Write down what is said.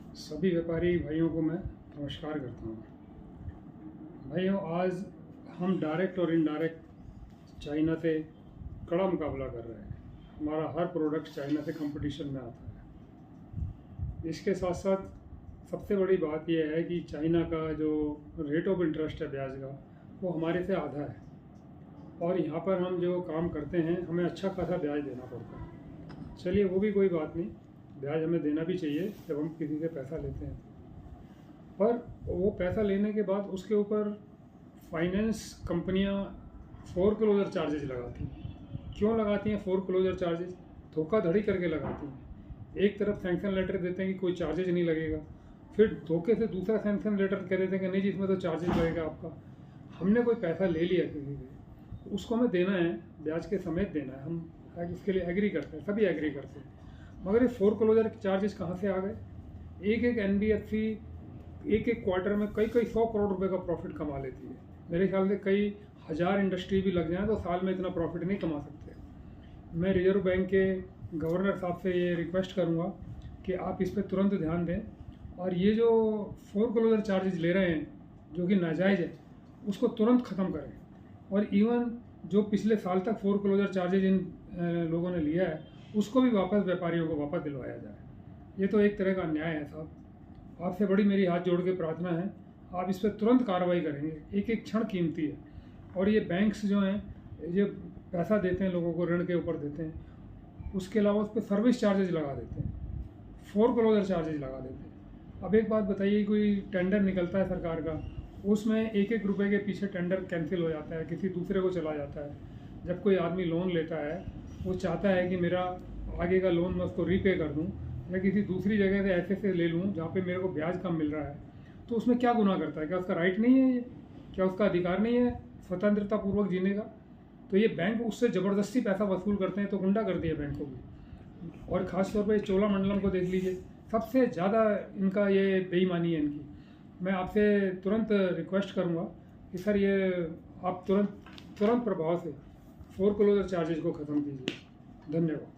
सभी व्यापारी भाइयों को मैं नमस्कार करता हूँ। भाइयों, आज हम डायरेक्ट और इनडायरेक्ट चाइना से कड़ा मुकाबला कर रहे हैं। हमारा हर प्रोडक्ट चाइना से कंपटीशन में आता है। इसके साथ साथ सबसे बड़ी बात यह है कि चाइना का जो रेट ऑफ इंटरेस्ट है ब्याज का, वो हमारे से आधा है और यहाँ पर हम जो काम करते हैं हमें अच्छा खासा ब्याज देना पड़ता है। चलिए, वो भी कोई बात नहीं, ब्याज हमें देना भी चाहिए जब हम किसी से पैसा लेते हैं। पर वो पैसा लेने के बाद उसके ऊपर फाइनेंस कंपनियां फोरक्लोजर चार्जेस लगाती हैं। क्यों लगाती हैं फोरक्लोजर चार्जेस? धोखाधड़ी करके लगाती हैं। एक तरफ सैंक्शन लेटर देते हैं कि कोई चार्जेज नहीं लगेगा, फिर धोखे से दूसरा सैंक्शन लेटर कह देते हैं कि नहीं जी, इसमें तो चार्जेज लगेगा आपका। हमने कोई पैसा ले लिया किसी से, उसको हमें देना है, ब्याज के समेत देना है। हम इसके लिए एग्री करते हैं, सभी एग्री करते हैं। मगर ये फोरक्लोजर चार्जेस कहाँ से आ गए? एक NBFC एक क्वार्टर में कई 100 करोड़ रुपए का प्रॉफिट कमा लेती है। मेरे ख्याल से कई हज़ार इंडस्ट्री भी लग जाएं तो साल में इतना प्रॉफिट नहीं कमा सकते। मैं रिजर्व बैंक के गवर्नर साहब से ये रिक्वेस्ट करूँगा कि आप इस पर तुरंत ध्यान दें और ये जो फोरक्लोजर चार्जेस ले रहे हैं जो कि नाजायज़ है, उसको तुरंत ख़त्म करें। और इवन जो पिछले साल तक फोरक्लोजर चार्जेज इन लोगों ने लिया है, उसको भी वापस व्यापारियों को वापस दिलवाया जाए। ये तो एक तरह का अन्याय है साहब। आपसे बड़ी मेरी हाथ जोड़ के प्रार्थना है, आप इस पर तुरंत कार्रवाई करेंगे। एक एक क्षण कीमती है और ये बैंक्स जो हैं, ये पैसा देते हैं लोगों को, ऋण के ऊपर देते हैं, उसके अलावा उस पर सर्विस चार्जेज लगा देते हैं, फोरक्लोजर चार्जेज लगा देते हैं। अब एक बात बताइए, कोई टेंडर निकलता है सरकार का, उसमें एक रुपए के पीछे टेंडर कैंसिल हो जाता है, किसी दूसरे को चला जाता है। जब कोई आदमी लोन लेता है, वो चाहता है कि मेरा आगे का लोन मैं उसको रीपे कर दूं या किसी दूसरी जगह से ऐसे ले लूं जहाँ पे मेरे को ब्याज कम मिल रहा है, तो उसमें क्या गुनाह करता है? क्या उसका राइट नहीं है? ये क्या उसका अधिकार नहीं है स्वतंत्रता पूर्वक जीने का? तो ये बैंक उससे ज़बरदस्ती पैसा वसूल करते हैं, तो गुंडा कर दिया बैंक को भी। और ख़ासतौर पर चोलामंडलम को देख लीजिए, सबसे ज़्यादा इनका ये बेईमानी है इनकी। मैं आपसे तुरंत रिक्वेस्ट करूँगा कि सर, ये आप तुरंत प्रभाव से फोरक्लोजर चार्जेस को ख़त्म कीजिए। धन्यवाद।